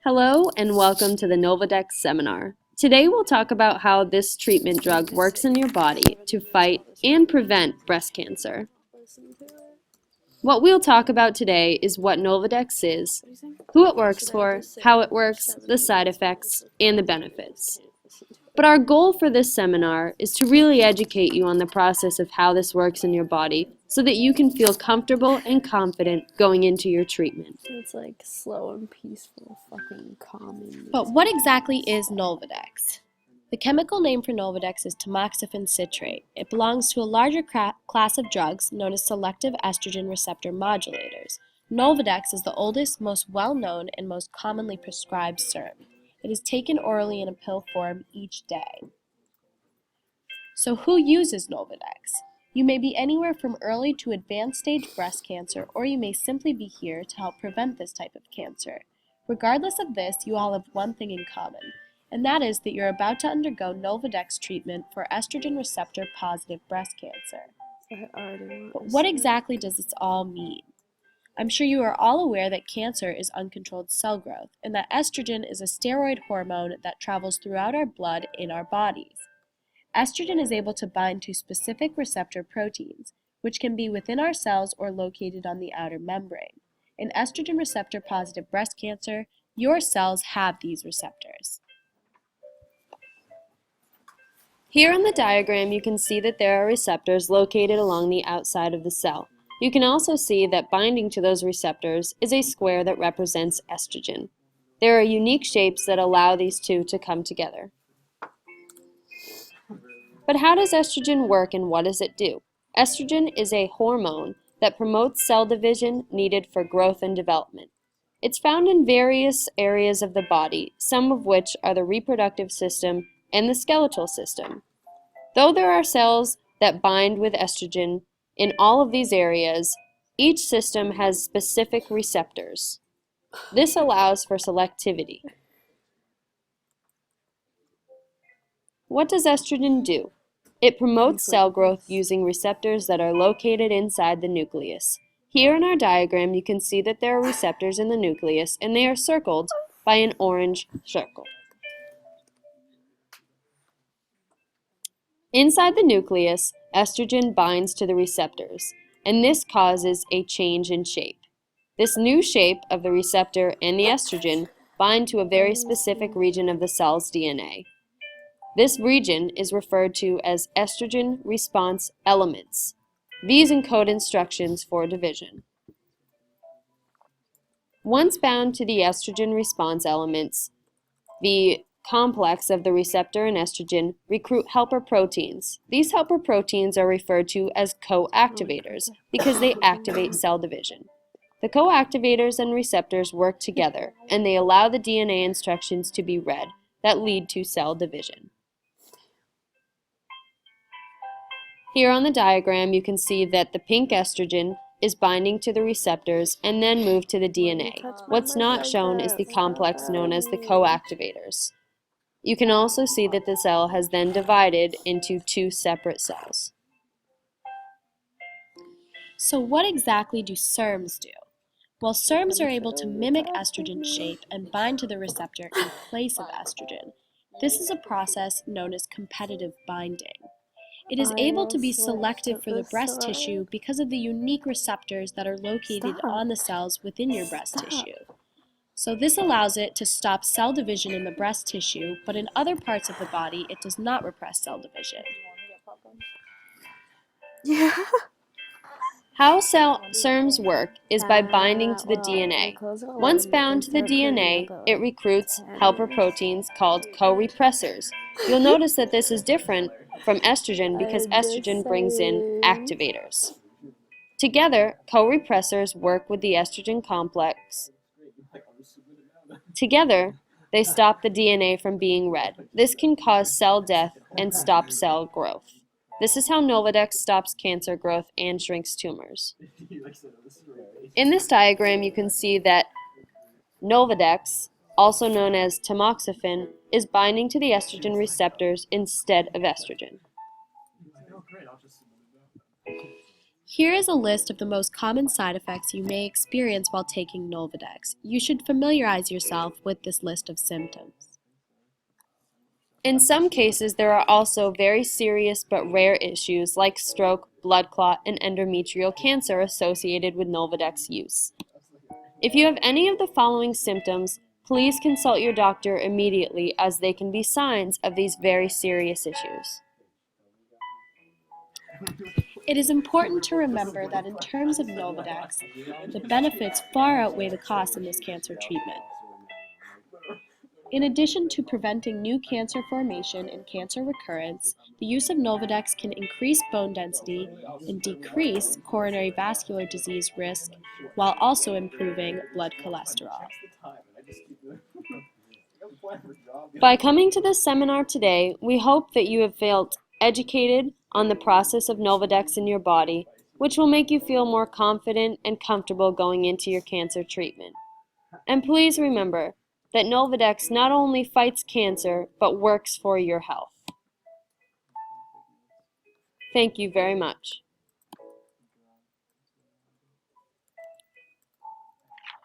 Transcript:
Hello and welcome to the Nolvadex seminar. Today we'll talk about how this treatment drug works in your body to fight and prevent breast cancer. What we'll talk about today is what Nolvadex is, who it works for, how it works, the side effects, and the benefits. But our goal for this seminar is to really educate you on the process of how this works in your body so that you can feel comfortable and confident going into your treatment. It's like slow and peaceful, fucking calming. But what exactly is Nolvadex? The chemical name for Nolvadex is tamoxifen citrate. It belongs to a larger class of drugs known as selective estrogen receptor modulators. Nolvadex is the oldest, most well-known, and most commonly prescribed SERM. It is taken orally in a pill form each day. So who uses Nolvadex? You may be anywhere from early to advanced stage breast cancer, or you may simply be here to help prevent this type of cancer. Regardless of this, you all have one thing in common, and that is that you're about to undergo Nolvadex treatment for estrogen receptor positive breast cancer. But what exactly does this all mean? I'm sure you are all aware that cancer is uncontrolled cell growth, and that estrogen is a steroid hormone that travels throughout our blood in our bodies. Estrogen is able to bind to specific receptor proteins, which can be within our cells or located on the outer membrane. In estrogen receptor positive breast cancer, your cells have these receptors. Here on the diagram you can see that there are receptors located along the outside of the cell. You can also see that binding to those receptors is a square that represents estrogen. There are unique shapes that allow these two to come together. But how does estrogen work and what does it do? Estrogen is a hormone that promotes cell division needed for growth and development. It's found in various areas of the body, some of which are the reproductive system and the skeletal system. Though there are cells that bind with estrogen in all of these areas, each system has specific receptors. This allows for selectivity. What does estrogen do? It promotes cell growth using receptors that are located inside the nucleus. Here in our diagram you can see that there are receptors in the nucleus and they are circled by an orange circle. Inside the nucleus, estrogen binds to the receptors, and this causes a change in shape. This new shape of the receptor and the estrogen bind to a very specific region of the cell's DNA. This region is referred to as estrogen response elements. These encode instructions for division. Once bound to the estrogen response elements, the complex of the receptor and estrogen recruit helper proteins. These helper proteins are referred to as co-activators because they activate cell division. The co-activators and receptors work together, and they allow the DNA instructions to be read that lead to cell division. Here on the diagram you can see that the pink estrogen is binding to the receptors and then move to the DNA. What's not shown is the complex known as the co-activators. You can also see that the cell has then divided into two separate cells. So what exactly do SERMs do? Well, SERMs are able to mimic estrogen shape and bind to the receptor in place of estrogen. This is a process known as competitive binding. It is able to be selective for the breast tissue because of the unique receptors that are located on the cells within your breast tissue. So this allows it to stop cell division in the breast tissue, but in other parts of the body it does not repress cell division. Yeah. How SERMs work is by binding to the DNA. Once bound to the DNA, it recruits helper proteins called co-repressors. You'll notice that this is different from estrogen because estrogen brings in activators. Together, co-repressors work with the estrogen complex. Together, they stop the DNA from being read. This can cause cell death and stop cell growth. This is how Nolvadex stops cancer growth and shrinks tumors. In this diagram, you can see that Nolvadex, also known as tamoxifen, is binding to the estrogen receptors instead of estrogen. Here is a list of the most common side effects you may experience while taking Nolvadex. You should familiarize yourself with this list of symptoms. In some cases, there are also very serious but rare issues like stroke, blood clot, and endometrial cancer associated with Nolvadex use. If you have any of the following symptoms, please consult your doctor immediately, as they can be signs of these very serious issues. It is important to remember that in terms of Nolvadex, the benefits far outweigh the costs in this cancer treatment. In addition to preventing new cancer formation and cancer recurrence, the use of Nolvadex can increase bone density and decrease coronary vascular disease risk while also improving blood cholesterol. By coming to this seminar today, we hope that you have felt educated on the process of Nolvadex in your body, which will make you feel more confident and comfortable going into your cancer treatment. And please remember that Nolvadex not only fights cancer, but works for your health. Thank you very much.